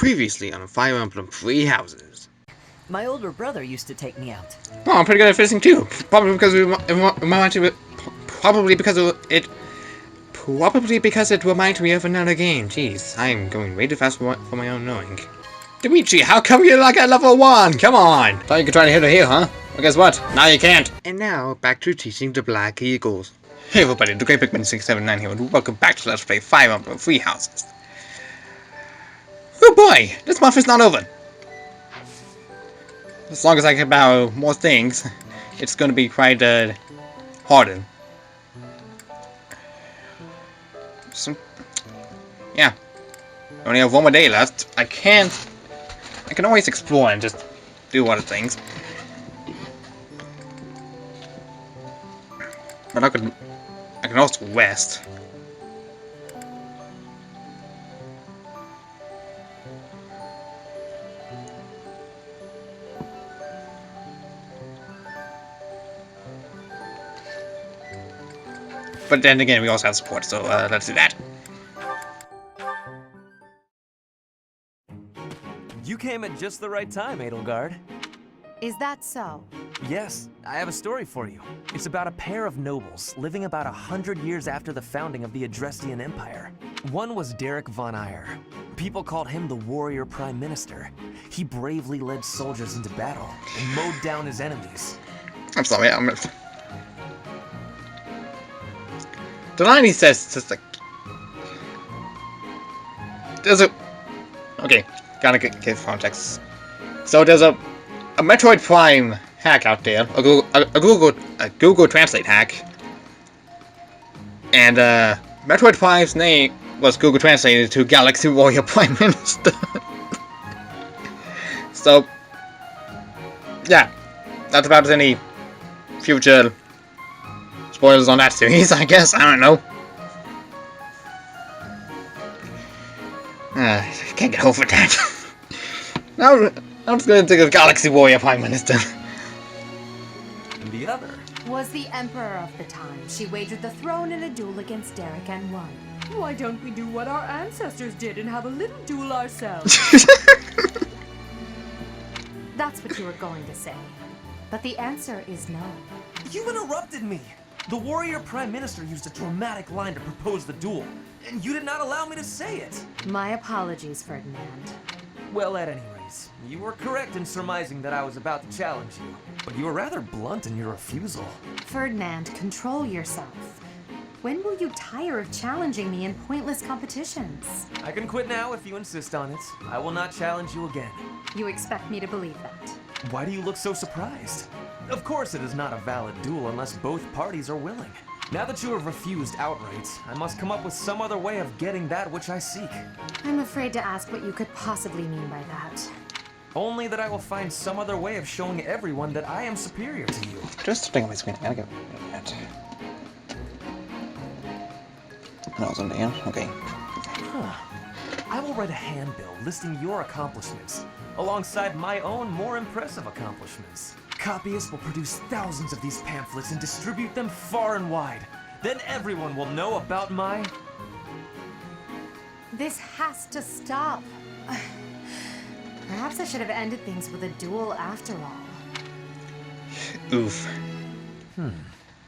Previously on Fire Emblem Three Houses. My older brother used to take me out. Oh, I'm pretty good at fishing too. Probably because Probably because it reminds me of another game. Jeez, I'm going way too fast for my own knowing. Dimitri, how come you're like at level 1? Come on! Thought you could try to hit her here, huh? Well, guess what? Now you can't. And now, back to teaching the Black Eagles. Hey everybody, the Great Pikmin 679 here, and welcome back to Let's Play Fire Emblem Three Houses. Oh boy, this month is not over. As long as I can buy more things, it's gonna be quite harder. So, yeah, only have one more day left. I can always explore and just do other things. But I can also rest. But then again, we also have support, so let's do that. You came at just the right time, Edelgard. Is that so? Yes, I have a story for you. It's about a pair of nobles living about 100 years after the founding of the Adrestian Empire. One was Derek von Eyre. People called him the Warrior Prime Minister. He bravely led soldiers into battle and mowed down his enemies. I'm sorry, the line he says just like... Okay, gotta get context. So there's a Metroid Prime hack out there, a Google Translate hack. And Metroid Prime's name was Google translated to Galaxy Warrior Prime Minister. So, yeah, that's about any future spoilers on that series, I guess. I don't know. Can't get over that. Now, I'm just gonna think of Galaxy Warrior Prime Minister. And the other Was the emperor of the time. She wagered the throne in a duel against Derek and won. Why don't we do what our ancestors did and have a little duel ourselves? That's what you were going to say. But the answer is no. You interrupted me! The Warrior Prime Minister used a dramatic line to propose the duel, and you did not allow me to say it! My apologies, Ferdinand. Well, at any rate, you were correct in surmising that I was about to challenge you, but you were rather blunt in your refusal. Ferdinand, control yourself. When will you tire of challenging me in pointless competitions? I can quit now if you insist on it. I will not challenge you again. You expect me to believe that? Why do you look so surprised? Of course it is not a valid duel unless both parties are willing. Now that you have refused outright, I must come up with some other way of getting that which I seek. I'm afraid to ask what you could possibly mean by that. Only that I will find some other way of showing everyone that I am superior to you. Just something on my screen. I gotta get rid of that. No, it's on the end. Okay. I will write a handbill listing your accomplishments, alongside my own more impressive accomplishments. Copyists will produce thousands of these pamphlets and distribute them far and wide. Then everyone will know about my... This has to stop. Perhaps I should have ended things with a duel after all. Oof.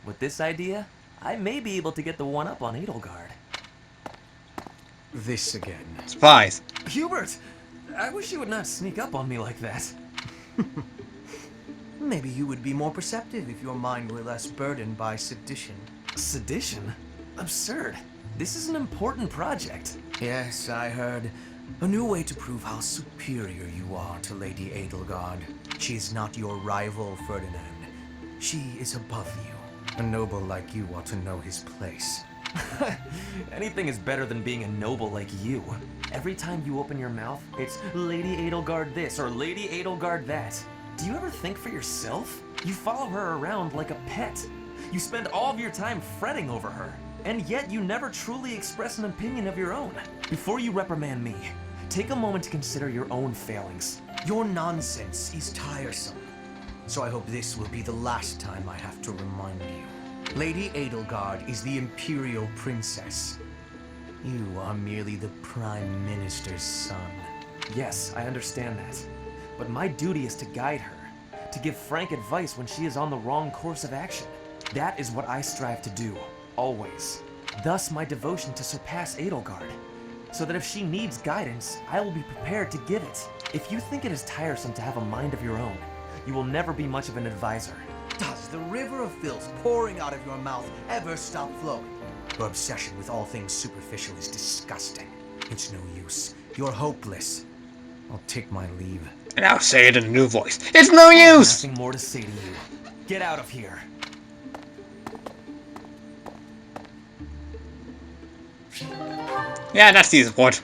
With this idea, I may be able to get the one-up on Edelgard. This again. Spies. Hubert! I wish you would not sneak up on me like that. Maybe you would be more perceptive if your mind were less burdened by sedition. Sedition? Absurd. This is an important project. Yes, I heard. A new way to prove how superior you are to Lady Edelgard. She is not your rival, Ferdinand. She is above you. A noble like you ought to know his place. Anything is better than being a noble like you. Every time you open your mouth, it's Lady Edelgard this or Lady Edelgard that. Do you ever think for yourself? You follow her around like a pet. You spend all of your time fretting over her, and yet you never truly express an opinion of your own. Before you reprimand me, take a moment to consider your own failings. Your nonsense is tiresome. So I hope this will be the last time I have to remind you. Lady Edelgard is the Imperial Princess. You are merely the Prime Minister's son. Yes, I understand that. But my duty is to guide her, to give frank advice when she is on the wrong course of action. That is what I strive to do, always. Thus my devotion to surpass Edelgard, so that if she needs guidance, I will be prepared to give it. If you think it is tiresome to have a mind of your own, you will never be much of an advisor. Does the river of filth pouring out of your mouth ever stop flowing? Your obsession with all things superficial is disgusting. It's no use. You're hopeless. I'll take my leave. And I'll say it in a new voice. It's no use! Nothing more to say to you. Get out of here. Yeah, that's the support.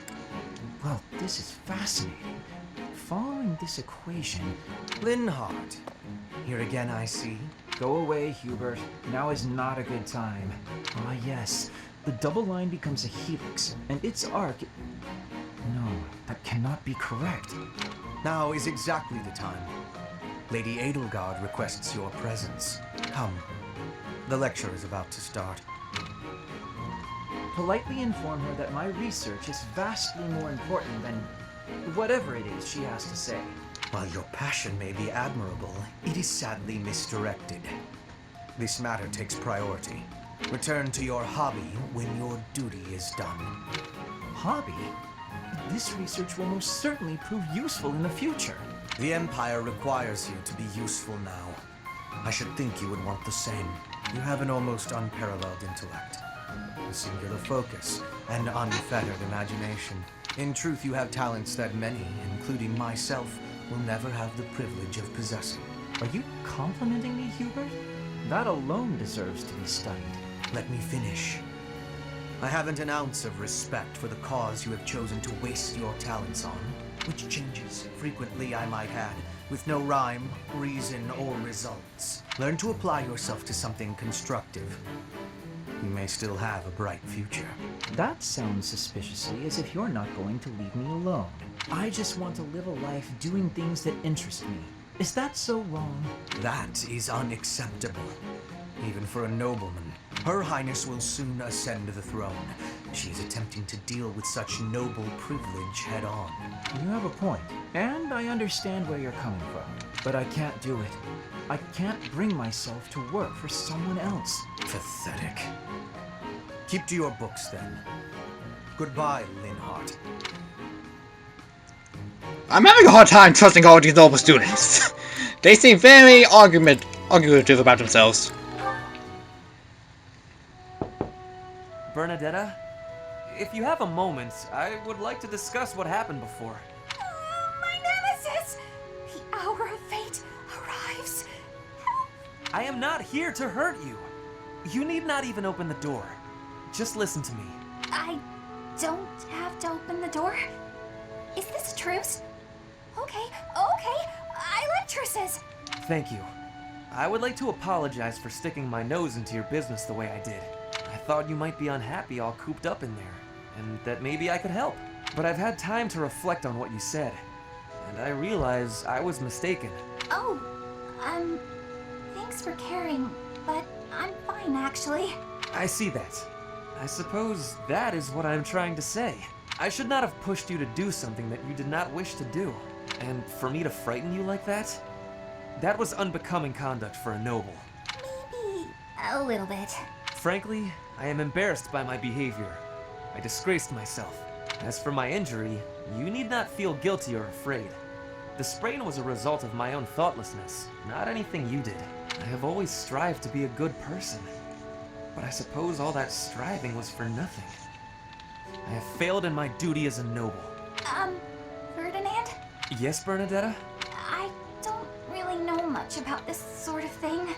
Well, this is fascinating. Following this equation... Linhardt. Here again, I see. Go away, Hubert. Now is not a good time. Ah, yes. The double line becomes a helix, and its arc... No, that cannot be correct. Now is exactly the time. Lady Edelgard requests your presence. Come. The lecture is about to start. Politely inform her that my research is vastly more important than whatever it is she has to say. While your passion may be admirable, it is sadly misdirected. This matter takes priority. Return to your hobby when your duty is done. Hobby? This research will most certainly prove useful in the future. The Empire requires you to be useful now. I should think you would want the same. You have an almost unparalleled intellect, a singular focus, and unfettered imagination. In truth, you have talents that many, including myself, will never have the privilege of possessing. Are you complimenting me, Hubert? That alone deserves to be studied. Let me finish. I haven't an ounce of respect for the cause you have chosen to waste your talents on, which changes frequently, I might add, with no rhyme, reason, or results. Learn to apply yourself to something constructive. You may still have a bright future. That sounds suspiciously as if you're not going to leave me alone. I just want to live a life doing things that interest me. Is that so wrong? That is unacceptable, even for a nobleman. Her Highness will soon ascend the throne. She is attempting to deal with such noble privilege head-on. You have a point, and I understand where you're coming from. But I can't do it. I can't bring myself to work for someone else. Pathetic. Keep to your books, then. Goodbye, Linhardt. I'm having a hard time trusting all these noble students. They seem very argumentative about themselves. Bernadetta, if you have a moment, I would like to discuss what happened before. My nemesis! The hour of fate arrives. I am not here to hurt you. You need not even open the door. Just listen to me. I don't have to open the door? Is this a truce? Okay. I like truces. Thank you. I would like to apologize for sticking my nose into your business the way I did. I thought you might be unhappy all cooped up in there, and that maybe I could help. But I've had time to reflect on what you said, and I realize I was mistaken. Oh, thanks for caring, but I'm fine actually. I see that. I suppose that is what I'm trying to say. I should not have pushed you to do something that you did not wish to do. And for me to frighten you like that? That was unbecoming conduct for a noble. Maybe a little bit. Frankly, I am embarrassed by my behavior. I disgraced myself. As for my injury, you need not feel guilty or afraid. The sprain was a result of my own thoughtlessness, not anything you did. I have always strived to be a good person. But I suppose all that striving was for nothing. I have failed in my duty as a noble. Ferdinand? Yes, Bernadetta? I don't really know much about this sort of thing.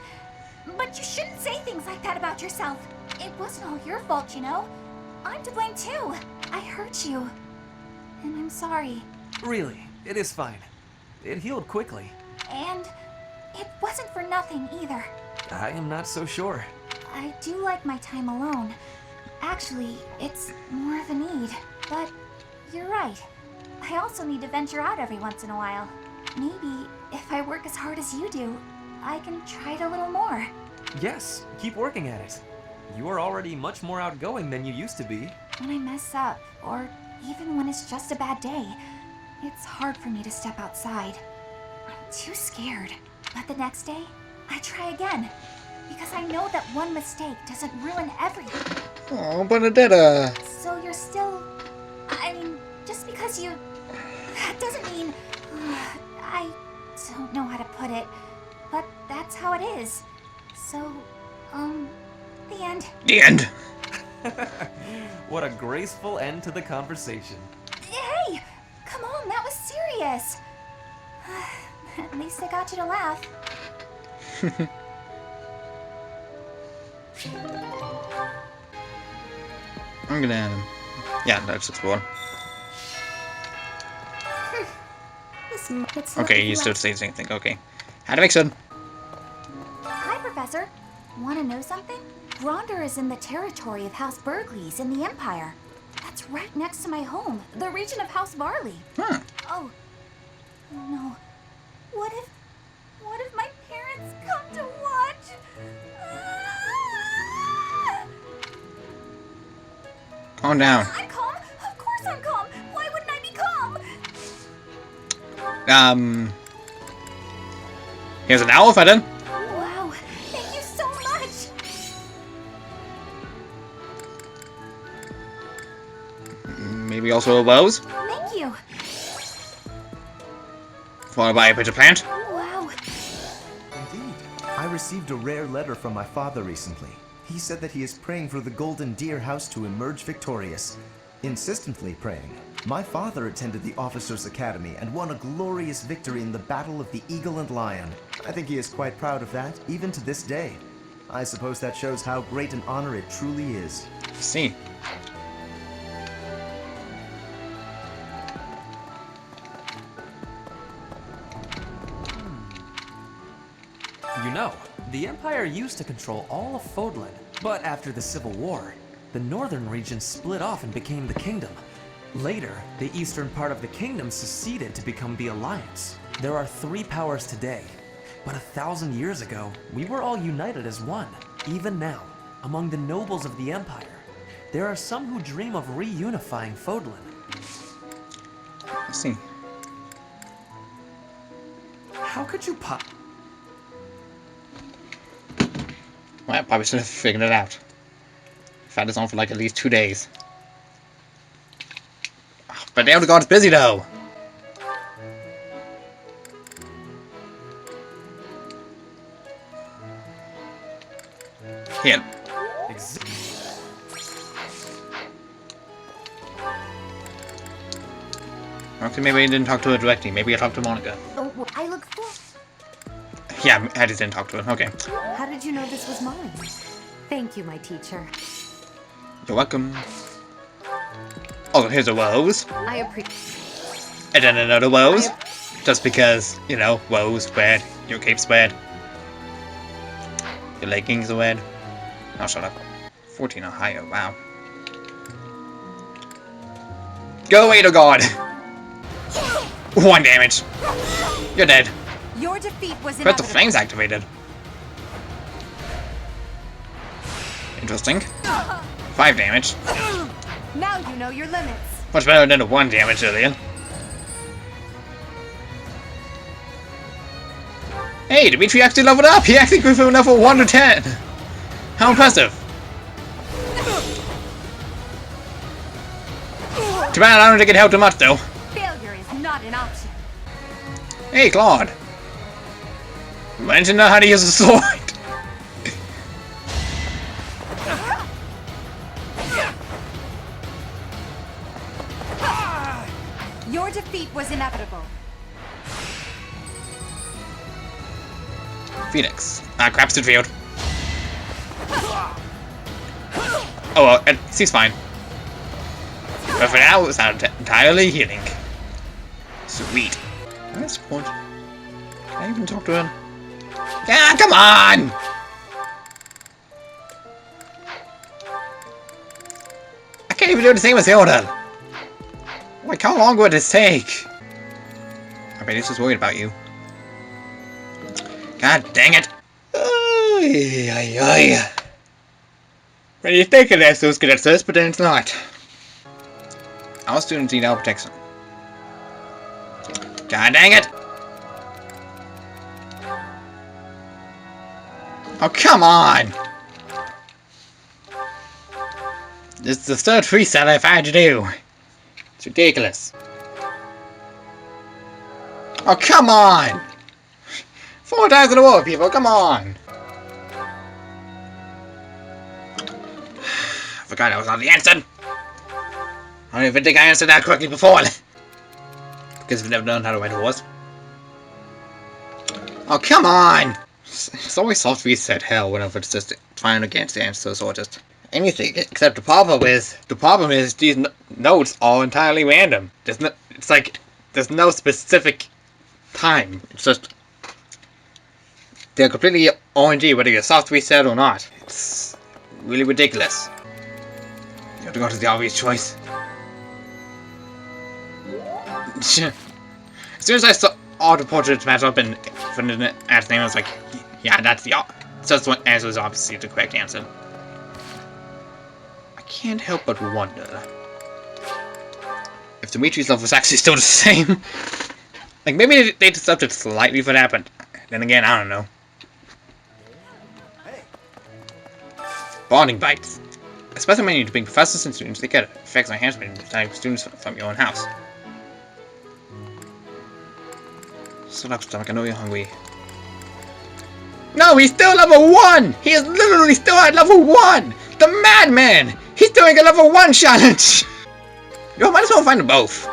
But you shouldn't say things like that about yourself. It wasn't all your fault, you know. I'm to blame too. I hurt you. And I'm sorry. Really, it is fine. It healed quickly. And it wasn't for nothing either. I am not so sure. I do like my time alone. Actually, it's more of a need. But you're right. I also need to venture out every once in a while. Maybe if I work as hard as you do, I can try it a little more. Yes, keep working at it. You are already much more outgoing than you used to be. When I mess up, or even when it's just a bad day, It's hard for me to step outside. I'm too scared. But the next day, I try again. Because I know that one mistake doesn't ruin everything. Oh, Benedetta. So you're still... I mean, just because you... That doesn't mean... I don't know how to put it. But that's how it is. So, the end. The end. What a graceful end to the conversation. Hey! Come on, that was serious. At least I got you to laugh. I'm gonna... Yeah, let's explore. Okay, you still say the same thing. Okay. How to make some. Hi, Professor. Want to know something? Gronder is in the territory of House Burgleys in the Empire. That's right next to my home, the region of House Barley. Huh. Oh no. What if my parents come to watch? Calm down. I'm calm. Of course I'm calm. Why wouldn't I be calm? Here's an owl feather. Wow. Thank you so much. Maybe also a rose. Thank you. Followed by a pitcher plant. Wow. Indeed. I received a rare letter from my father recently. He said that he is praying for the Golden Deer House to emerge victorious. Insistently praying. My father attended the Officers' Academy and won a glorious victory in the Battle of the Eagle and Lion. I think he is quite proud of that, even to this day. I suppose that shows how great an honor it truly is. Let's see. You know, the Empire used to control all of Fodlan, but after the Civil War, the northern region split off and became the Kingdom. Later, the eastern part of the Kingdom seceded to become the Alliance. There are 3 powers today, but 1,000 years ago, we were all united as one. Even now, among the nobles of the Empire, there are some who dream of reunifying Fodlan. Let's see. How could you Well, I probably should have figured it out. I've had this on for like at least 2 days. But the Elder God's busy though. Here. Okay, maybe I didn't talk to her directly. Maybe I talked to Monica. Oh, I look for... Yeah, I just didn't talk to her. Okay. How did you know this was mine? Thank you, my teacher. You're welcome. Oh, here's a rose. I appreciate. And then another rose. Just because, you know, rose red. Your cape's red. Your leggings are red. Oh, shut up. 14 or higher, wow. Go away, to God! 1 damage. You're dead. Your defeat was But the inevitable. flames activated. Interesting. 5 damage. Now you know your limits. Much better than the 1 damage earlier. Hey, Dimitri actually leveled up! He actually grew from level 1 to 10! How impressive! Too bad I don't think it helped too much though. Failure is not an option. Hey, Claude! Why didn't you know how to use a sword? Your defeat was inevitable. Phoenix. Crap's to field. Oh well, she's fine. But for now, it's not entirely healing. Sweet. That's point. Can I even talk to him? Yeah, come on! I can't even do the same as Hilda. Like, how long would this take? I bet he's just worried about you. God dang it! Ay, ay, ay. When you think it is, those good at this, but then it's not. Our students need our protection. God dang it! Oh, come on! This is the third reset I've had to do. It's ridiculous. Oh, come on! 4 times in a row, people, come on! I forgot I was on the answer. I don't even think I answered that correctly before. Because I've never known how to ride a horse. Oh, come on! It's always soft reset hell whenever it's just trying against the answers or just anything. Except the problem is these notes are entirely random. It's like there's no specific time. It's just they're completely RNG whether you're soft reset or not. It's really ridiculous. You have to go to the obvious choice. As soon as I saw auto portraits match up and for the ad name, I was like, yeah, that's the first one answer is obviously the correct answer. I can't help but wonder if Dimitri's level was actually still the same. Like maybe they just upped it slightly for that, but then again, I don't know. Bonding bites. Especially when you bring professors and students together. It affects my hands when you take students from your own house. Shut up, stomach, I know you're hungry. No, he's still level 1! He is literally still at level 1! The madman! He's doing a level 1 challenge! Yo, might as well find them both.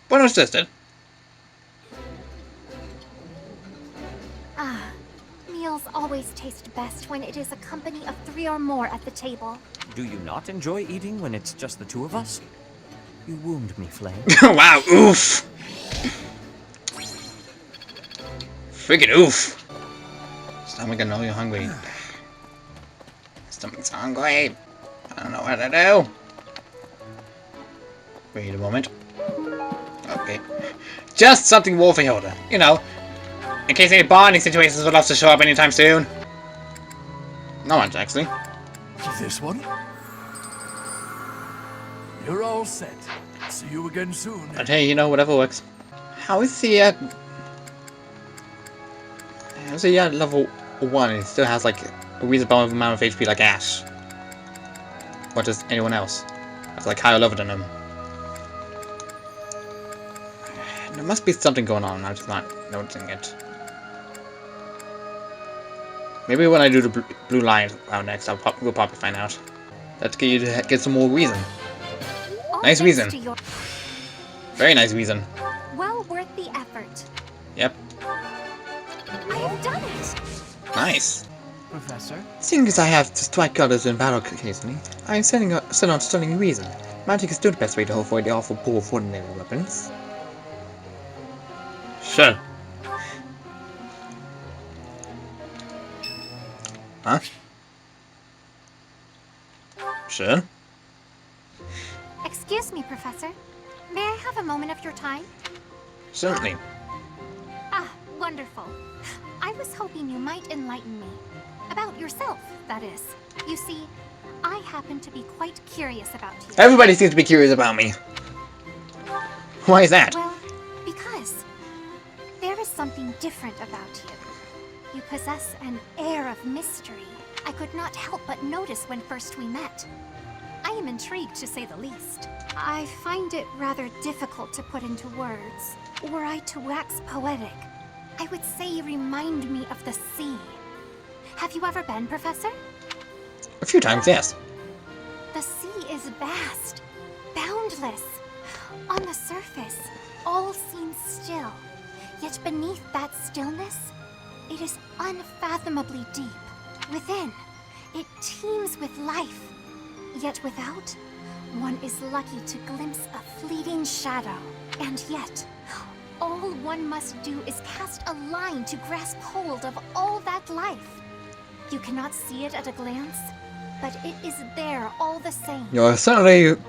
Bueno, sister. Ah, meals always taste best when it is a company of 3 or more at the table. Do you not enjoy eating when it's just the 2 of us? You wound me, Flame. Wow, oof! Freaking oof! Stomach, I know you're hungry. Stomach's hungry. I don't know what to do. Wait a moment. Okay. Just something Wolfie Hilda. You know, in case any bonding situations would love to show up anytime soon. No one's actually. This one? You're all set. See you again soon. But hey, you know, whatever works. How is he at... How's he at level 1 and he still has like a reasonable amount of HP like Ash? Or just anyone else? That's like higher level than him. There must be something going on, I'm just not noticing it. Maybe when I do the blue line round next, we'll probably find out. Let's get you to get some more reason. Nice reason. Very nice reason. Well worth the effort. Yep. I have done it! Nice. Professor? Seeing as I have to strike others in battle occasionally, I am setting on stunning reason. Magic is still the best way to avoid the awful pool of ordinary weapons. Sure. Huh? Sure. Excuse me, Professor. May I have a moment of your time? Certainly. Ah, wonderful. I was hoping you might enlighten me. About yourself, that is. You see, I happen to be quite curious about you. Everybody seems to be curious about me. Why is that? Well, because there is something different about you. You possess an air of mystery I could not help but notice when first we met. I am intrigued, to say the least. I find it rather difficult to put into words. Were I to wax poetic, I would say you remind me of the sea. Have you ever been, Professor? A few times, yes. The sea is vast, boundless. On the surface, all seems still. Yet beneath that stillness, it is unfathomably deep. Within, it teems with life. Yet without, one is lucky to glimpse a fleeting shadow. And yet, all one must do is cast a line to grasp hold of all that life. You cannot see it at a glance, but it is there all the same. You're certainly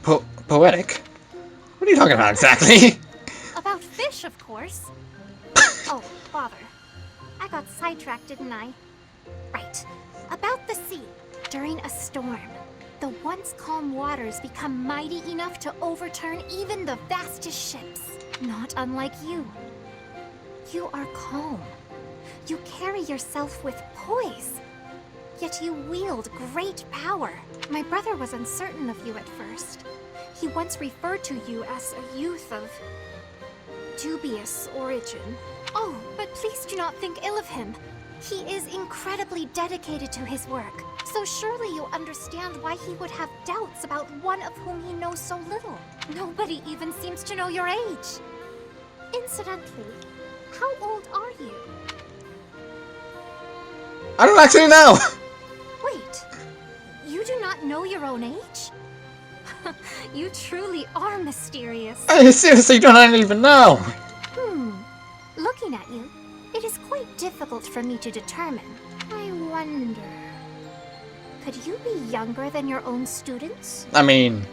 poetic. What are you talking about exactly? About fish, of course. Oh, bother. I got sidetracked, didn't I? Right. About the sea. During a storm, the once calm waters become mighty enough to overturn even the vastest ships. Not unlike you. You are calm. You carry yourself with poise. Yet you wield great power. My brother was uncertain of you at first. He once referred to you as a youth of dubious origin. Oh, but please do not think ill of him. He is incredibly dedicated to his work, so surely you understand why he would have doubts about one of whom he knows so little. Nobody even seems to know your age. Incidentally, how old are you? I don't actually know! Wait, you do not know your own age? You truly are mysterious. I seriously don't even know! Looking at you, it is quite difficult for me to determine. I wonder... Could you be younger than your own students? I mean...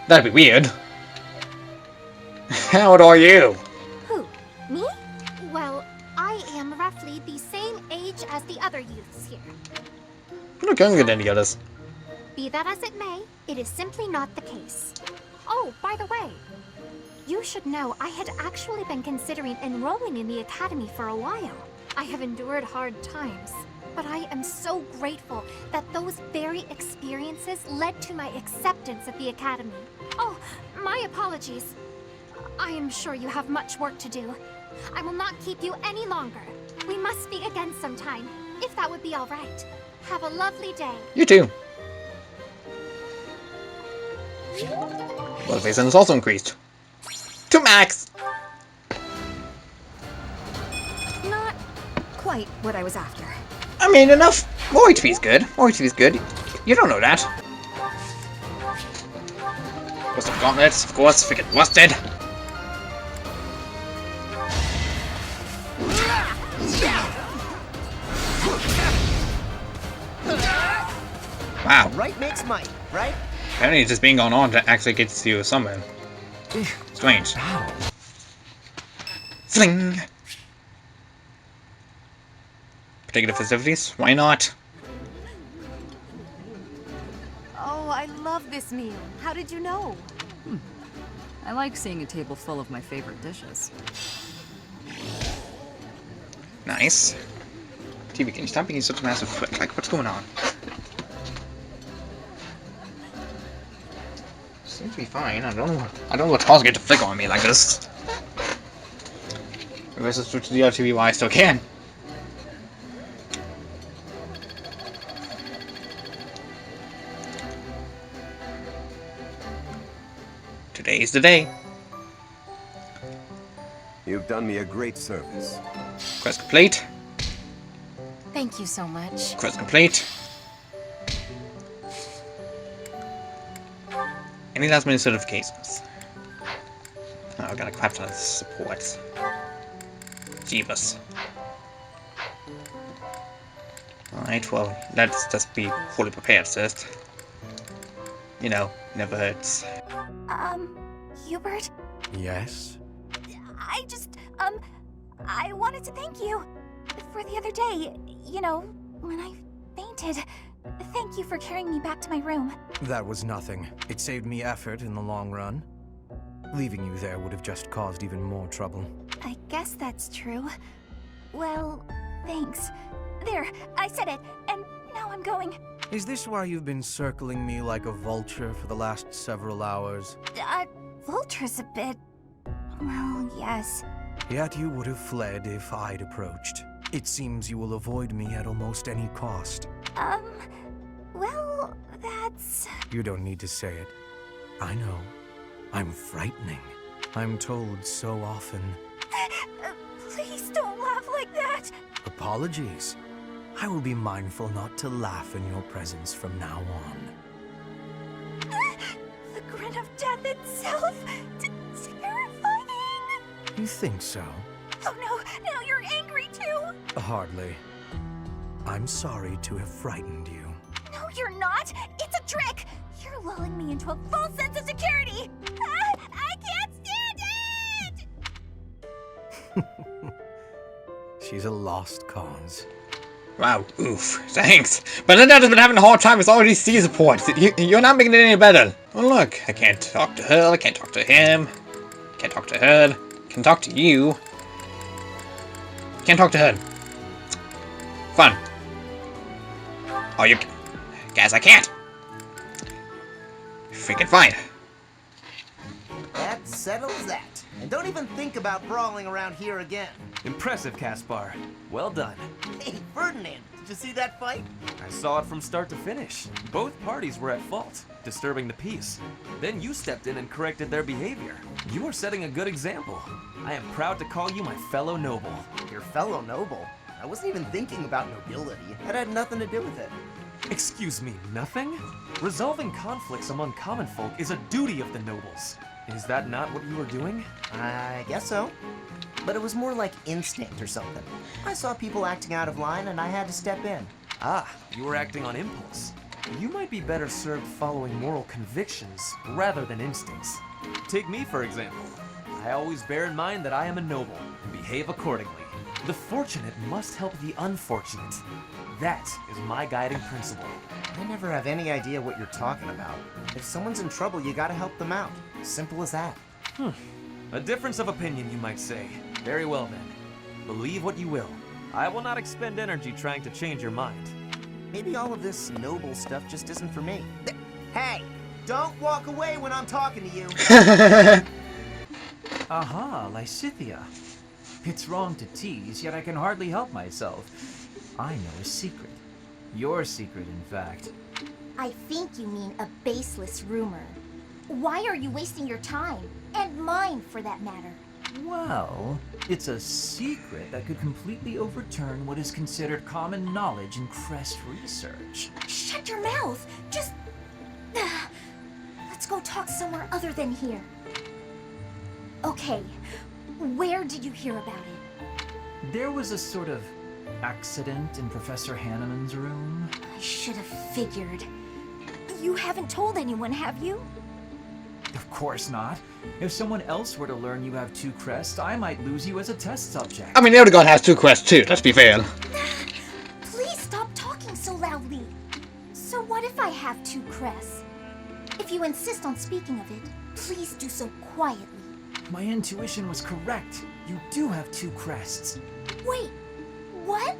that'd be weird. How old are you? Who? Me? Well, I am roughly the same age as the other youths here. You look younger than the others. Be that as it may, it is simply not the case. Oh, by the way, you should know I had actually been considering enrolling in the academy for a while. I have endured hard times, but I am so grateful that those very experiences led to my acceptance at the academy. Oh, my apologies. I am sure you have much work to do. I will not keep you any longer. We must speak again sometime, if that would be all right. Have a lovely day. You too. Motivation is also increased. To max! Not quite what I was after. I mean, enough. More HP is good. More HP is good. You don't know that. What's the gauntlets? Of course, freaking busted. Wow. Right makes might, right? Apparently just being on to actually gets you somewhere. Strange. Fling! Particular festivities? Why not? Oh, I love this meal. How did you know? I like seeing a table full of my favorite dishes. Nice. TV, can you stop being such a massive prick? Like, what's going on? Seems to be fine. I don't know what causing it to flick on me like this. Maybe I should switch to the other TV while I still can. Today's the day. You've done me a great service. Quest complete. Thank you so much. Quest complete. Any last minute certifications? Oh, I got a crap ton of supports. Jeebus. Alright, well, let's just be fully prepared first. You know, never hurts. Hubert? Yes? I wanted to thank you for the other day. You know, when I fainted. Thank you for carrying me back to my room. That was nothing. It saved me effort in the long run. Leaving you there would have just caused even more trouble. I guess that's true. Well, thanks. There, I said it, and now I'm going. Is this why you've been circling me like a vulture for the last several hours? Vulture's a bit... well, yes. Yet you would have fled if I'd approached. It seems you will avoid me at almost any cost. Well, that's... You don't need to say it. I know. I'm frightening. I'm told so often. Please don't laugh like that! Apologies. I will be mindful not to laugh in your presence from now on. The grin of death itself! Terrifying! You think so? Oh no, now you're angry too! Hardly. I'm sorry to have frightened you. No, you're not! It's a trick! You're lulling me into a false sense of security! I can't stand it! She's a lost cause. Wow, oof, thanks. But Linda has been having a hard time with all these C supports. You're not making it any better. Oh look, I can't talk to her, I can't talk to him. Can't talk to her. Can talk to you. Can't talk to her. Fun. Oh, you... Guess I can't. Freaking fine. That settles that. And don't even think about brawling around here again. Impressive, Caspar. Well done. Hey, Ferdinand, did you see that fight? I saw it from start to finish. Both parties were at fault, disturbing the peace. Then you stepped in and corrected their behavior. You are setting a good example. I am proud to call you my fellow noble. Your fellow noble? I wasn't even thinking about nobility. That had nothing to do with it. Excuse me, nothing? Resolving conflicts among common folk is a duty of the nobles. Is that not what you were doing? I guess so. But it was more like instinct or something. I saw people acting out of line and I had to step in. Ah, you were acting on impulse. You might be better served following moral convictions rather than instincts. Take me, for example. I always bear in mind that I am a noble and behave accordingly. The fortunate must help the unfortunate. That is my guiding principle. I never have any idea what you're talking about. If someone's in trouble, you gotta help them out. Simple as that. A difference of opinion, you might say. Very well then. Believe what you will. I will not expend energy trying to change your mind. Maybe all of this noble stuff just isn't for me. Hey! Don't walk away when I'm talking to you! Aha, Lysithea. It's wrong to tease, yet I can hardly help myself. I know a secret. Your secret, in fact. I think you mean a baseless rumor. Why are you wasting your time? And mine, for that matter. Well, it's a secret that could completely overturn what is considered common knowledge in Crest research. Shut your mouth! Just... Let's go talk somewhere other than here. Okay, where did you hear about it? There was a sort of accident in Professor Hanneman's room. I should have figured. You haven't told anyone, have you? Of course not. If someone else were to learn you have 2 crests, I might lose you as a test subject. I mean, Elder has 2 quests too, let's be fair. Please stop talking so loudly. So what if I have 2 crests? If you insist on speaking of it, please do so quietly. My intuition was correct. You do have 2 crests. Wait, what?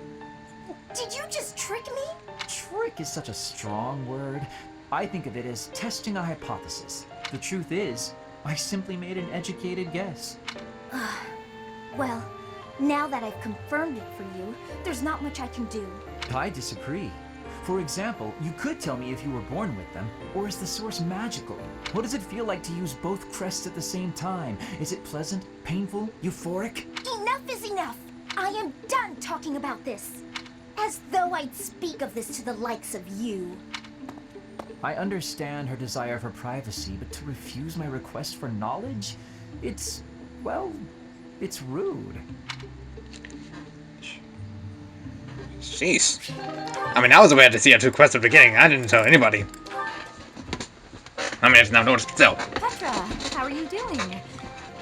Did you just trick me? Trick is such a strong word. I think of it as testing a hypothesis. The truth is, I simply made an educated guess. Well, now that I've confirmed it for you, there's not much I can do. I disagree. For example, you could tell me if you were born with them, or is the source magical? What does it feel like to use both crests at the same time? Is it pleasant, painful, euphoric? Enough is enough! I am done talking about this. As though I'd speak of this to the likes of you. I understand her desire for privacy, but to refuse my request for knowledge? It's, well, it's rude. Jeez. I mean, I was aware to see our 2 quests at the beginning. I didn't tell anybody. I mean, it's now noticed itself. Petra, how are you doing?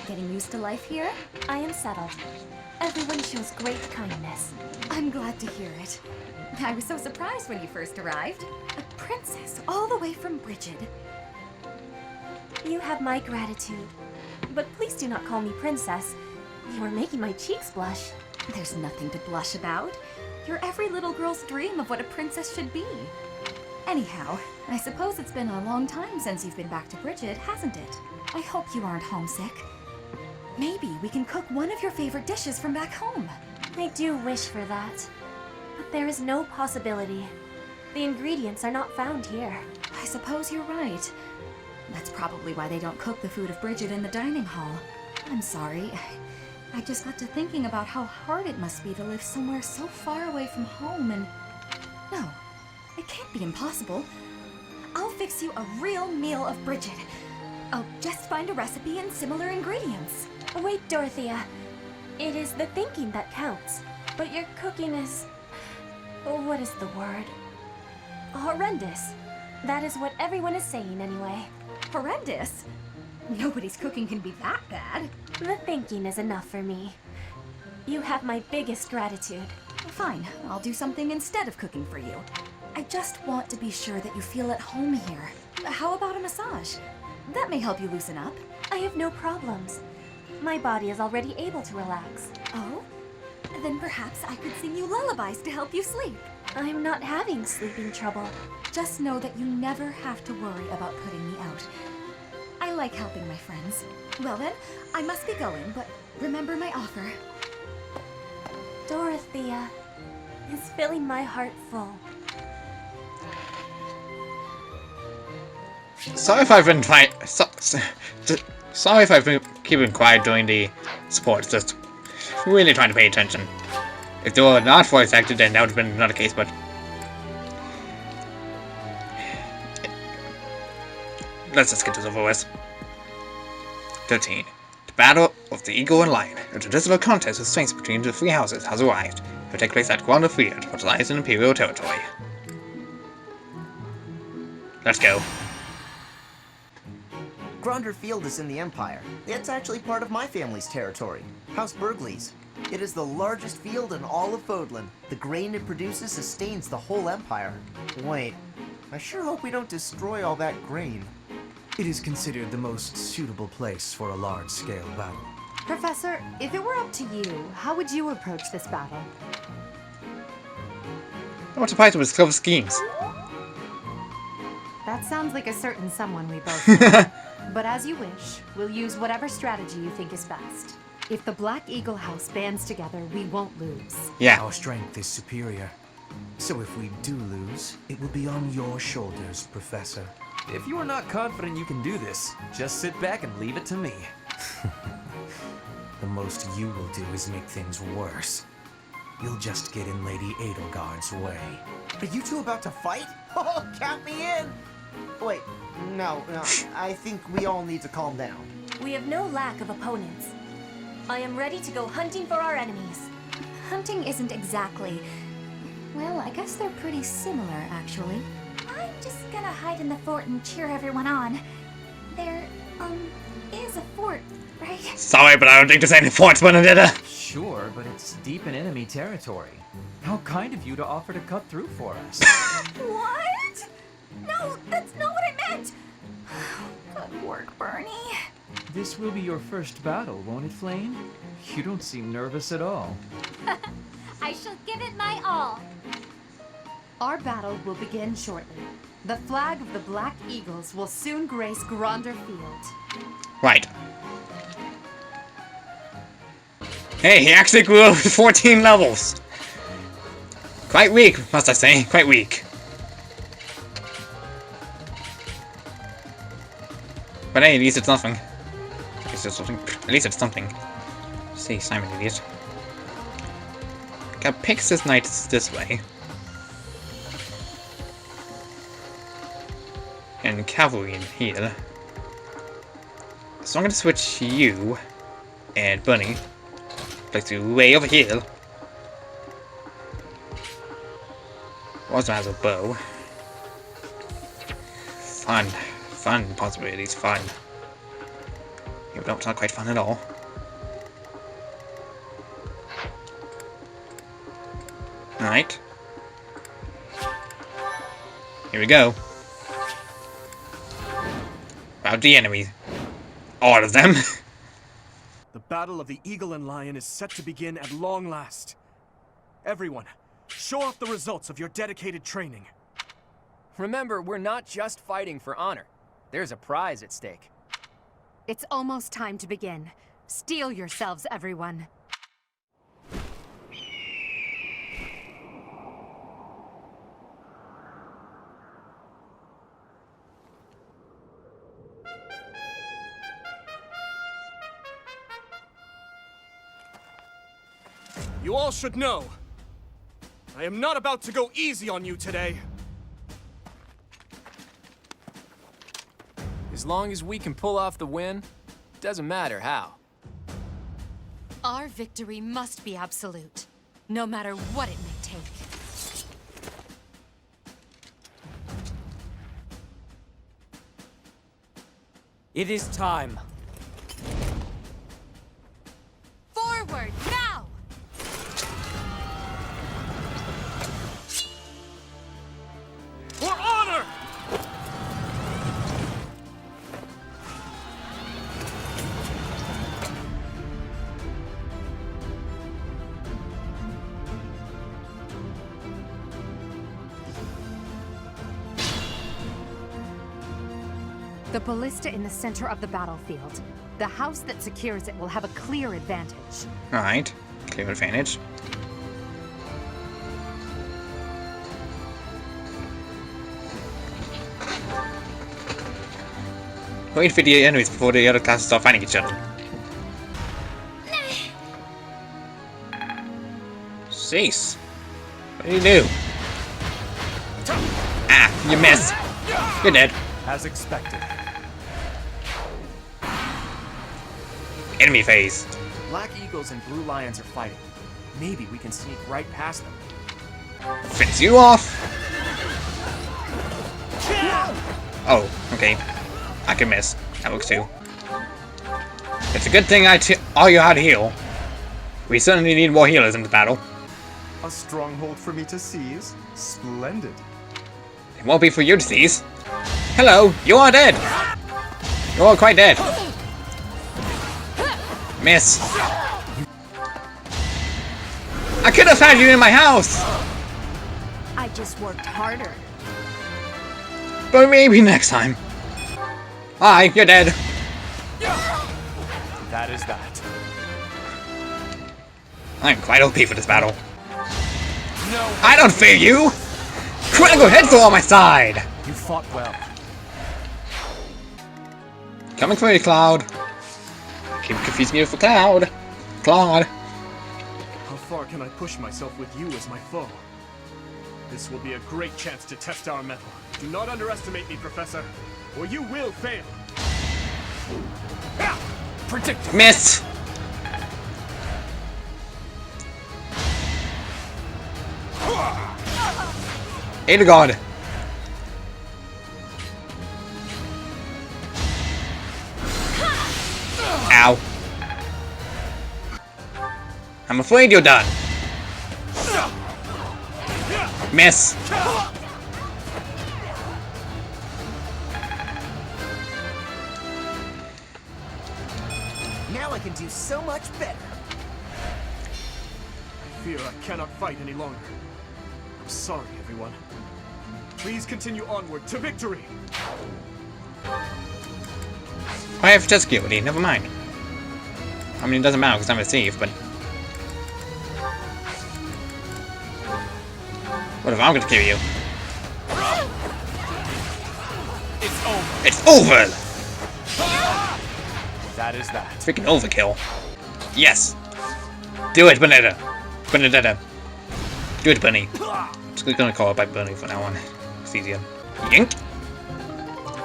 Getting used to life here? I am settled. Everyone shows great kindness. I'm glad to hear it. I was so surprised when you first arrived. A princess all the way from Brigid. You have my gratitude. But please do not call me princess. You are making my cheeks blush. There's nothing to blush about. You're every little girl's dream of what a princess should be. Anyhow, I suppose it's been a long time since you've been back to Brigid, hasn't it? I hope you aren't homesick. Maybe we can cook one of your favorite dishes from back home. I do wish for that. But there is no possibility. The ingredients are not found here. I suppose you're right. That's probably why they don't cook the food of Brigid in the dining hall. I'm sorry. I just got to thinking about how hard it must be to live somewhere so far away from home and... No, it can't be impossible. I'll fix you a real meal of Brigid. I'll just find a recipe and similar ingredients. Wait, Dorothea. It is the thinking that counts. But your cooking is... what is the word? Horrendous. That is what everyone is saying anyway. Horrendous? Nobody's cooking can be that bad. The thinking is enough for me. You have my biggest gratitude. Fine, I'll do something instead of cooking for you. I just want to be sure that you feel at home here. How about a massage? That may help you loosen up. I have no problems. My body is already able to relax. Oh? Then perhaps I could sing you lullabies to help you sleep. I'm not having sleeping trouble. Just know that you never have to worry about putting me out. I like helping my friends. Well then, I must be going, but remember my offer. Dorothea is filling my heart full. Sorry if I've been sorry if I've been keeping quiet during the support. Just really trying to pay attention. If they were not voice acted, then that would have been another case. But let's just get this over with. 13. The Battle of the Eagle and Lion. A traditional contest of strength between the three houses has arrived. It will take place at Gronder Field, which lies in Imperial territory. Let's go. Gronder Field is in the Empire. It's actually part of my family's territory, House Burgleys. It is the largest field in all of Fodlan. The grain it produces sustains the whole Empire. Wait, I sure hope we don't destroy all that grain. It is considered the most suitable place for a large-scale battle. Professor, if it were up to you, how would you approach this battle? I want to fight with clever schemes. That sounds like a certain someone we both know. But as you wish, we'll use whatever strategy you think is best. If the Black Eagle House bands together, we won't lose. Yeah. Our strength is superior. So if we do lose, it will be on your shoulders, Professor. If you are not confident you can do this, just sit back and leave it to me. The most you will do is make things worse. You'll just get in Lady Edelgard's way. Are you two about to fight? Oh, count me in! Wait, no, I think we all need to calm down. We have no lack of opponents. I am ready to go hunting for our enemies. Hunting isn't exactly... Well, I guess they're pretty similar, actually. I'm just gonna hide in the fort and cheer everyone on. There, is a fort, right? Sorry, but I don't think there's any forts, Benedetta. Sure, but it's deep in enemy territory. How kind of you to offer to cut through for us. What? No, that's not what I meant! Good work, Bernie. This will be your first battle, won't it, Flame? You don't seem nervous at all. I shall give it my all. Our battle will begin shortly. The flag of the Black Eagles will soon grace Gronder Field. Right. Hey, he actually grew up 14 levels. Quite weak, must I say. Quite weak. But hey, at least it's nothing. At least it's something. At least it's something. See, Simon, idiot. Got Pixis Knights this way. And Cavalry in here. So I'm gonna switch you and Bunny. Place you way over here. Also has a bow. Fun possibilities, fun. Even though it's not quite fun at all. Alright. Here we go. About the enemy. All of them. The Battle of the Eagle and Lion is set to begin at long last. Everyone, show off the results of your dedicated training. Remember, we're not just fighting for honor. There's a prize at stake. It's almost time to begin. Steel yourselves, everyone. You all should know, I am not about to go easy on you today. As long as we can pull off the win, doesn't matter how. Our victory must be absolute, no matter what it may take. It is time. Forward, now! The ballista in the center of the battlefield. The house that secures it will have a clear advantage. Alright. Clear advantage. Wait for the enemies before the other classes start fighting each other. Cease. What do you do? Ah, you miss. You're dead. As expected. Enemy phase. Black Eagles and Blue Lions are fighting. Maybe we can sneak right past them. Finish you off. Oh, okay. I can miss. That works too. It's a good thing all you how to heal. We certainly need more healers in the battle. A stronghold for me to seize? Splendid. It won't be for you to seize. Hello, you are dead. You're all quite dead. Miss. I could have had you in my house. I just worked harder. But maybe next time. Hi, you're dead. That is that. I'm quite OP for this battle. No. I don't fear you! Critical hits are on my side! You fought well. Coming for you, Cloud. Keep confusing you for Cloud. Claude. How far can I push myself with you as my foe? This will be a great chance to test our mettle. Do not underestimate me, Professor, or you will fail. Predict. Miss. Edelgard. Ow. I'm afraid you're done. Miss. Now I can do so much better. I fear I cannot fight any longer. I'm sorry, everyone. Please continue onward to victory. I have test ability, never mind. I mean, it doesn't matter because I'm a thief, but... What if I'm gonna kill you? It's over. It's over! That is that. Freaking overkill. Yes! Do it, Benedetta! Benedetta! Do it, Bunny. Just gonna call it by Bunny from now on. It's easier. Yink!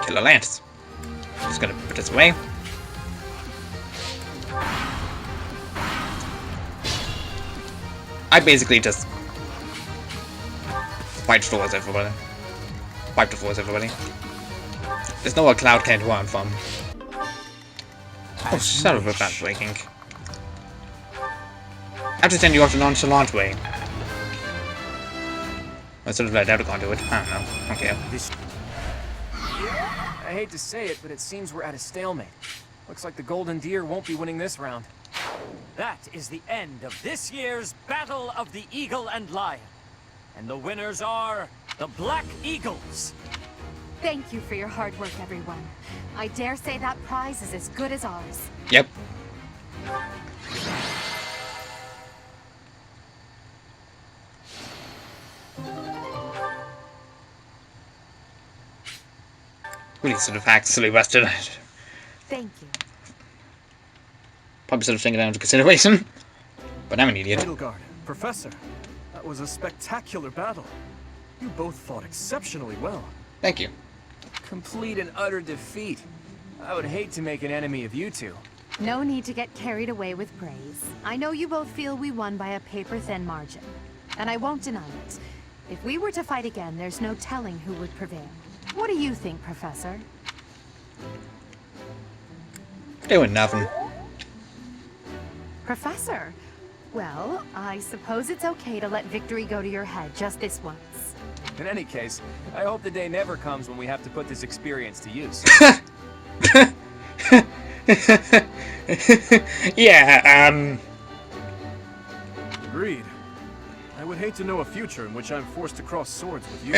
Killer Lance. Just gonna put this away. I basically just wipe the floors, everybody. Wipe the floors, everybody. There's nowhere Cloud can't run from. Oh, son of a bad breaking. I have to send you off the nonchalant way. I sort of let Edelgard do it. I don't know. Okay. I hate to say it, but it seems we're at a stalemate. Looks like the Golden Deer won't be winning this round. That is the end of this year's Battle of the Eagle and Lion. And the winners are the Black Eagles. Thank you for your hard work, everyone. I dare say that prize is as good as ours. Yep. Really sort of actually rested. Thank you. Probably should have taken that into consideration. But I'm an idiot. Edelgard, Professor, that was a spectacular battle. You both fought exceptionally well. Thank you. Complete and utter defeat. I would hate to make an enemy of you two. No need to get carried away with praise. I know you both feel we won by a paper-thin margin. And I won't deny it. If we were to fight again, there's no telling who would prevail. What do you think, Professor? Doing nothing. Professor? Well, I suppose it's okay to let victory go to your head just this once. In any case, I hope the day never comes when we have to put this experience to use. Yeah, Agreed. I would hate to know a future in which I'm forced to cross swords with you.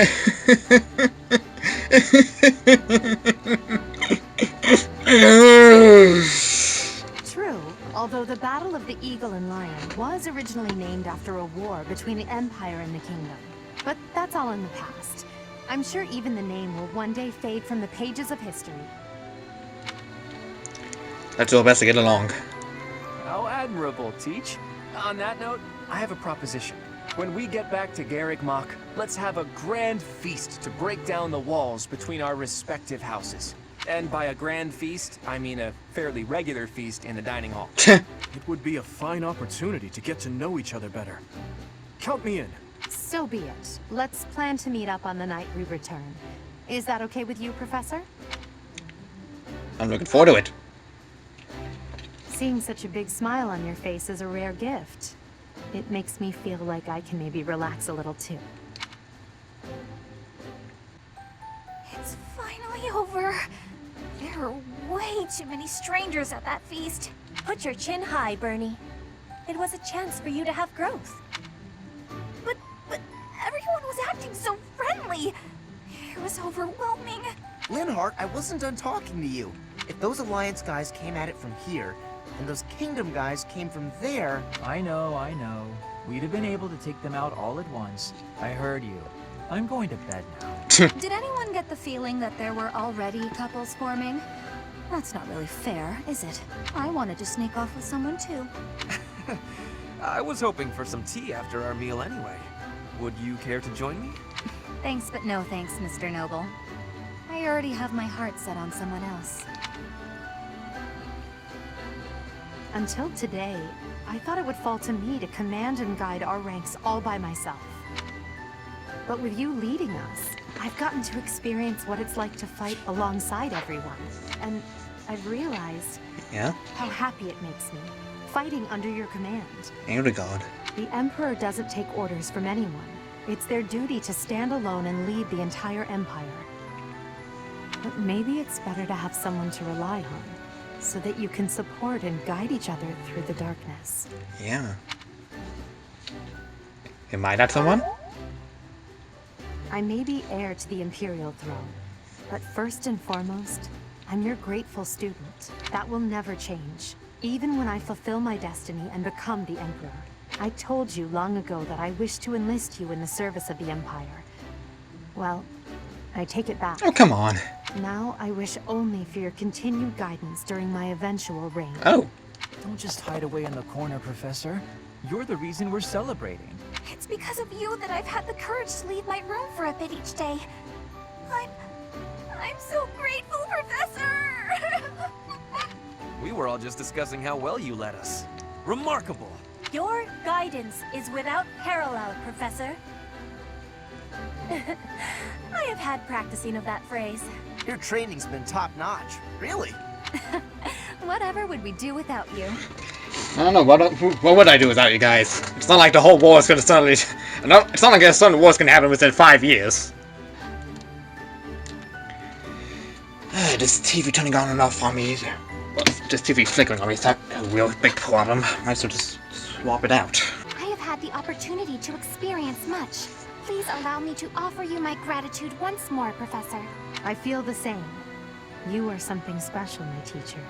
True, although the Battle of the Eagle and Lion was originally named after a war between the Empire and the Kingdom. But that's all in the past. I'm sure even the name will one day fade from the pages of history. Let's do our best to get along. How admirable, Teach. On that note, I have a proposition. When we get back to Garrick Mach, let's have a grand feast to break down the walls between our respective houses. And by a grand feast, I mean a fairly regular feast in the dining hall. It would be a fine opportunity to get to know each other better. Count me in. So be it. Let's plan to meet up on the night we return. Is that okay with you, Professor? I'm looking forward to it. Seeing such a big smile on your face is a rare gift. It makes me feel like I can maybe relax a little too. It's finally over. There are way too many strangers at that feast. Put your chin high, Bernie. It was a chance for you to have growth. But everyone was acting so friendly. It was overwhelming. Linhart, I wasn't done talking to you. If those Alliance guys came at it from here, and those Kingdom guys came from there... I know. We'd have been able to take them out all at once. I heard you. I'm going to bed now. Did anyone get the feeling that there were already couples forming? That's not really fair, is it? I wanted to sneak off with someone too. I was hoping for some tea after our meal anyway. Would you care to join me? Thanks, but no thanks, Mr. Noble. I already have my heart set on someone else. Until today, I thought it would fall to me to command and guide our ranks all by myself. But with you leading us, I've gotten to experience what it's like to fight alongside everyone. And I've realized how happy it makes me, fighting under your command. Thank you, God. The Emperor doesn't take orders from anyone. It's their duty to stand alone and lead the entire Empire. But maybe it's better to have someone to rely on, so that you can support and guide each other through the darkness. Yeah. Am I that someone? I may be heir to the Imperial throne, but first and foremost, I'm your grateful student. That will never change, even when I fulfill my destiny and become the Emperor. I told you long ago that I wish to enlist you in the service of the Empire. Well, I take it back. Oh, come on. Now I wish only for your continued guidance during my eventual reign. Oh. Don't just hide away in the corner, Professor. You're the reason we're celebrating. It's because of you that I've had the courage to leave my room for a bit each day. I'm so grateful, Professor! We were all just discussing how well you led us. Remarkable! Your guidance is without parallel, Professor. I have had practicing of that phrase. Your training's been top-notch. Really? Whatever would we do without you? I don't know, what would I do without you guys? It's not like the whole war is gonna suddenly... No, it's not like a sudden war is gonna happen within 5 years. This TV turning on and off on me. Well, this TV flickering on me is that a real big problem. Might as well just swap it out. I have had the opportunity to experience much. Please allow me to offer you my gratitude once more, Professor. I feel the same. You are something special, my teacher.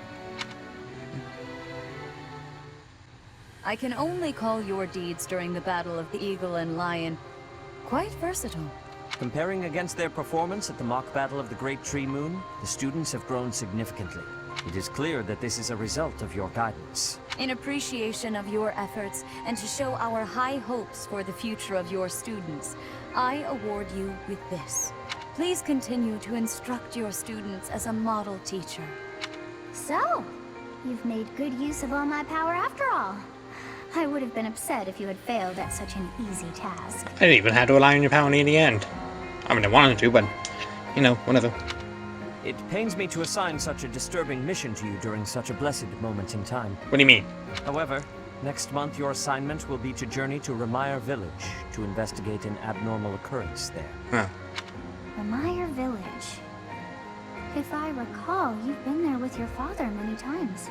I can only call your deeds during the Battle of the Eagle and Lion quite versatile. Comparing against their performance at the mock battle of the Great Tree Moon, the students have grown significantly. It is clear that this is a result of your guidance. In appreciation of your efforts and to show our high hopes for the future of your students, I award you with this. Please continue to instruct your students as a model teacher. So, you've made good use of all my power after all. I would have been upset if you had failed at such an easy task. I didn't even have to rely on your power in the end. I mean, I wanted to, but, you know, whatever. It pains me to assign such a disturbing mission to you during such a blessed moment in time. What do you mean? However, next month your assignment will be to journey to Ramire Village to investigate an abnormal occurrence there. Huh. Ramire Village. If I recall, you've been there with your father many times.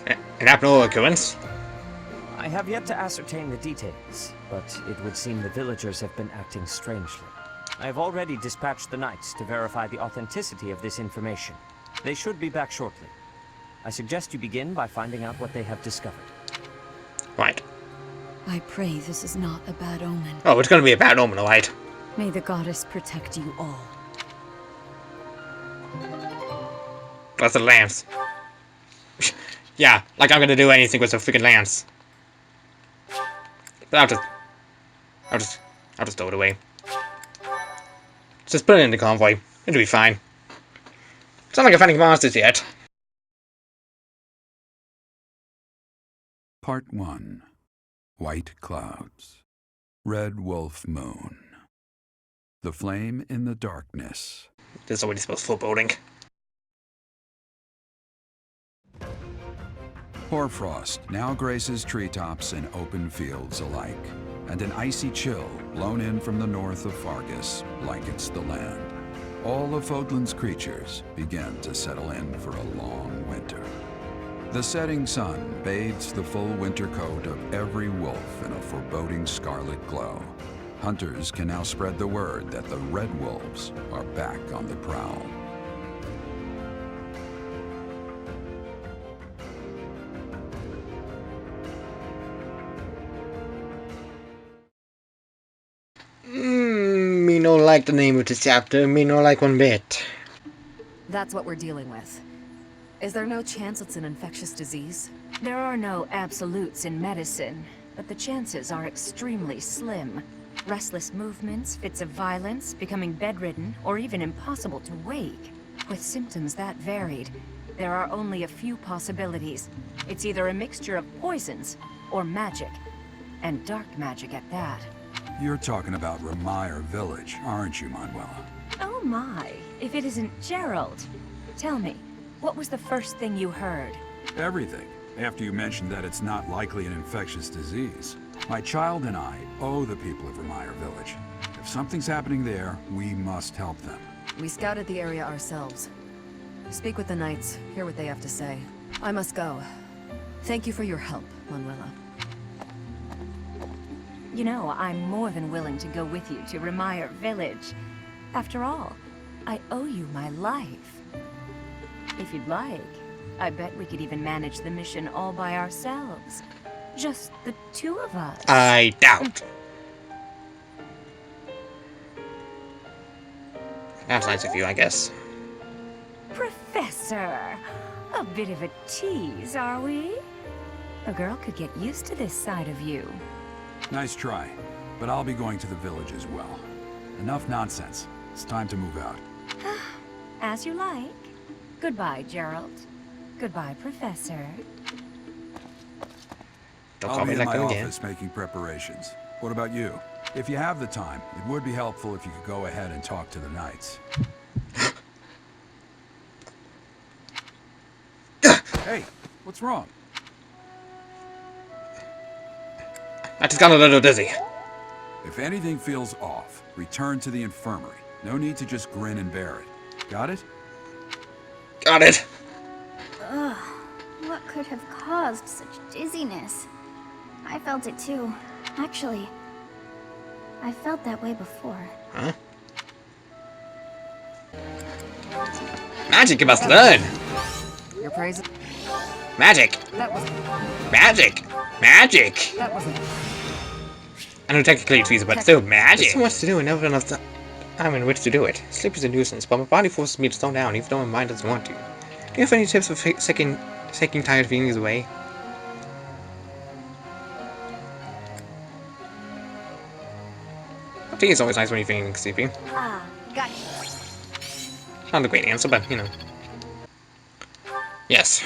An abnormal occurrence? I have yet to ascertain the details, but it would seem the villagers have been acting strangely. I have already dispatched the knights to verify the authenticity of this information. They should be back shortly. I suggest you begin by finding out what they have discovered. Right. I pray this is not a bad omen. Oh, it's gonna be a bad omen, alright. May the goddess protect you all. That's the lance. Yeah, like I'm gonna do anything with a freaking lance. But I'll just throw it away. Just put it in the convoy. It'll be fine. It's not like I'm finding monsters yet. Part 1. White Clouds. Red Wolf Moon. The Flame in the Darkness. This is already supposed foreboding. Hoarfrost now graces treetops and open fields alike, and an icy chill blown in from the north of Fargus blankets the land. All of Fodlan's creatures begin to settle in for a long winter. The setting sun bathes the full winter coat of every wolf in a foreboding scarlet glow. Hunters can now spread the word that the Red Wolves are back on the prowl. Me no like the name of this chapter, me no like one bit. That's what we're dealing with. Is there no chance it's an infectious disease? There are no absolutes in medicine, but the chances are extremely slim. Restless movements, fits of violence, becoming bedridden, or even impossible to wake. With symptoms that varied, there are only a few possibilities. It's either a mixture of poisons or magic, and dark magic at that. You're talking about Remire Village, aren't you, Manuela? Oh my, if it isn't Gerald. Tell me, what was the first thing you heard? Everything, after you mentioned that it's not likely an infectious disease. My child and I owe the people of Remire Village. If something's happening there, we must help them. We scouted the area ourselves. Speak with the knights, hear what they have to say. I must go. Thank you for your help, Manuela. You know, I'm more than willing to go with you to Remire Village. After all, I owe you my life. If you'd like, I bet we could even manage the mission all by ourselves. Just the two of us. I doubt. That's nice of you, I guess. Professor! A bit of a tease, are we? A girl could get used to this side of you. Nice try, but I'll be going to the village as well. Enough nonsense. It's time to move out. As you like. Goodbye, Gerald. Goodbye, Professor. Don't I'll call be me in like my that again. office making preparations. What about you? If you have the time, it would be helpful if you could go ahead and talk to the knights. Hey, what's wrong? I just got a little dizzy. If anything feels off, return to the infirmary. No need to just grin and bear it. Got it? Got it. Ugh, what could have caused such dizziness? I felt it too. Actually, I felt that way before. Huh? Magic, you must learn. Your praise. Magic. That was. Magic. Magic. That wasn't. I know technically it's easy, but still magic. There's so much to do and never enough time in which to do it. Sleep is a nuisance, but my body forces me to slow down even though my mind doesn't want to. Do you have any tips for taking tired feelings away? I think it's always nice when you're feeling sleepy. Ah, gotcha. Not a great answer, but you know. Yes.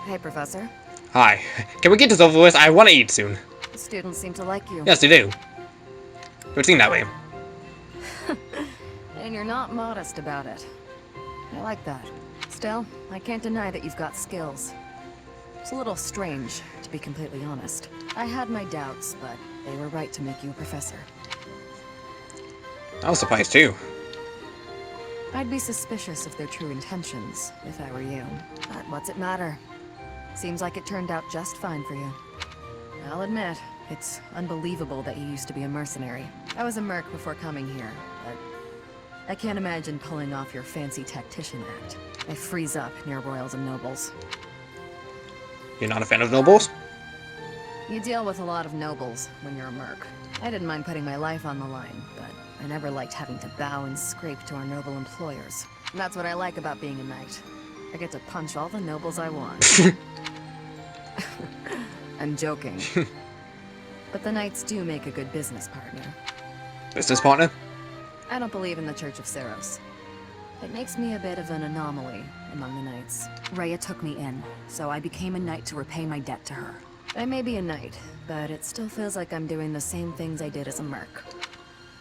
Hey, Professor. Hi. Can we get this over with? I want to eat soon. The students seem to like you. Yes, they do. It would seem that way. And you're not modest about it. I like that. Still, I can't deny that you've got skills. It's a little strange, to be completely honest. I had my doubts, but they were right to make you a professor. I was surprised too. I'd be suspicious of their true intentions, if I were you. But what's it matter? Seems like it turned out just fine for you. I'll admit, It's unbelievable that you used to be a mercenary. I was a merc before coming here, but I can't imagine pulling off your fancy tactician act. I freeze up near royals and nobles. You're not a fan of nobles? You deal with a lot of nobles when you're a merc. I didn't mind putting my life on the line, but I never liked having to bow and scrape to our noble employers. And that's what I like about being a knight. I get to punch all the nobles I want. I'm joking. But the knights do make a good business partner. Business partner? I don't believe in the Church of Seros. It makes me a bit of an anomaly among the knights. Rhea took me in, so I became a knight to repay my debt to her. I may be a knight, but it still feels like I'm doing the same things I did as a merc.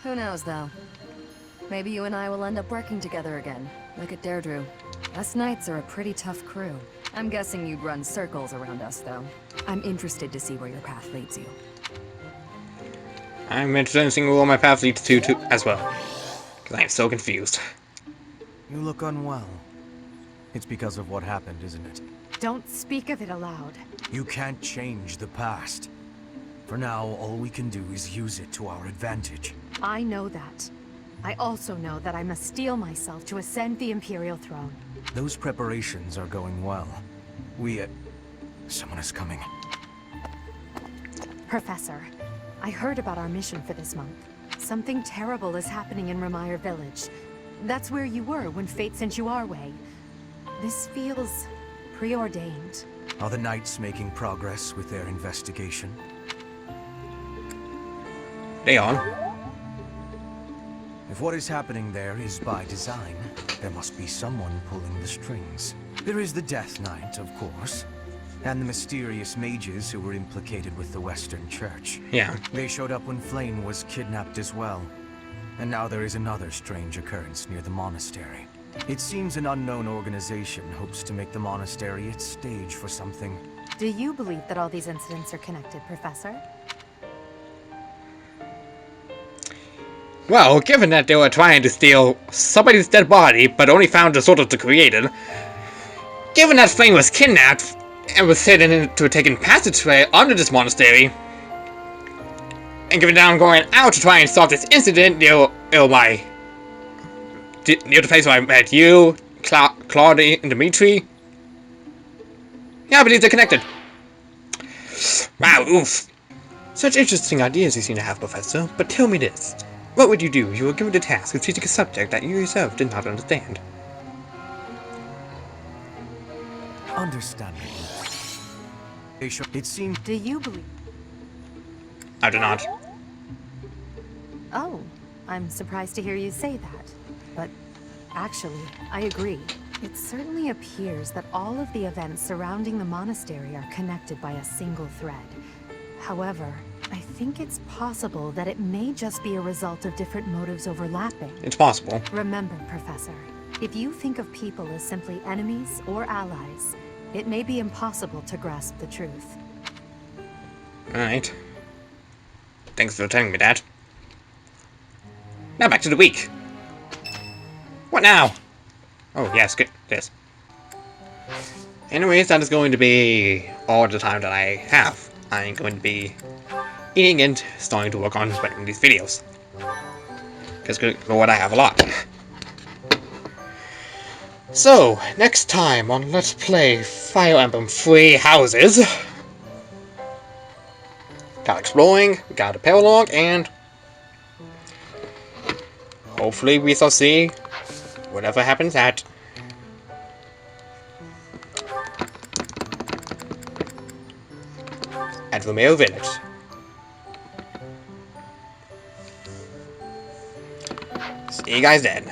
Who knows, though? Maybe you and I will end up working together again, like at Deirdre. Us knights are a pretty tough crew. I'm guessing you'd run circles around us, though. I'm interested to see where your path leads you. I'm interested in seeing where my path leads to as well. Because I am so confused. You look unwell. It's because of what happened, isn't it? Don't speak of it aloud. You can't change the past. For now, all we can do is use it to our advantage. I know that. I also know that I must steel myself to ascend the Imperial throne. Those preparations are going well. Someone is coming. Professor, I heard about our mission for this month. Something terrible is happening in Ramire Village. That's where you were when fate sent you our way. This feels preordained. Are the knights making progress with their investigation? They are. If what is happening there is by design, there must be someone pulling the strings. There is the Death Knight, of course, and the mysterious mages who were implicated with the Western Church. Yeah. They showed up when Flame was kidnapped as well. And now there is another strange occurrence near the monastery. It seems an unknown organization hopes to make the monastery its stage for something. Do you believe that all these incidents are connected, Professor? Well, given that they were trying to steal somebody's dead body, but only found the sort of to create it, given that Flame was kidnapped and was hidden into a taken passageway under this monastery, and given that I'm going out to try and solve this incident near the place where I met you, Claudia, and Dimitri, yeah, I believe they're connected. Wow, oof. Such interesting ideas you seem to have, Professor, but tell me this. What would you do if you were given the task of teaching a subject that you yourself did not understand? Understandable. It seems... Do you believe... I do not. Oh, I'm surprised to hear you say that. But actually, I agree. It certainly appears that all of the events surrounding the monastery are connected by a single thread. However, I think it's possible that it may just be a result of different motives overlapping. It's possible. Remember, Professor, if you think of people as simply enemies or allies, it may be impossible to grasp the truth. Alright. Thanks for telling me that. Now back to the week. What now? Oh, yes, good. This. Anyways, that is going to be all the time that I have. I'm going to be eating and starting to work on writing these videos. Because for what I have a lot. So, next time on Let's Play Fire Emblem Three Houses. Got exploring, we got a paralog, and hopefully we shall see whatever happens at Ramiro Village. See you guys then.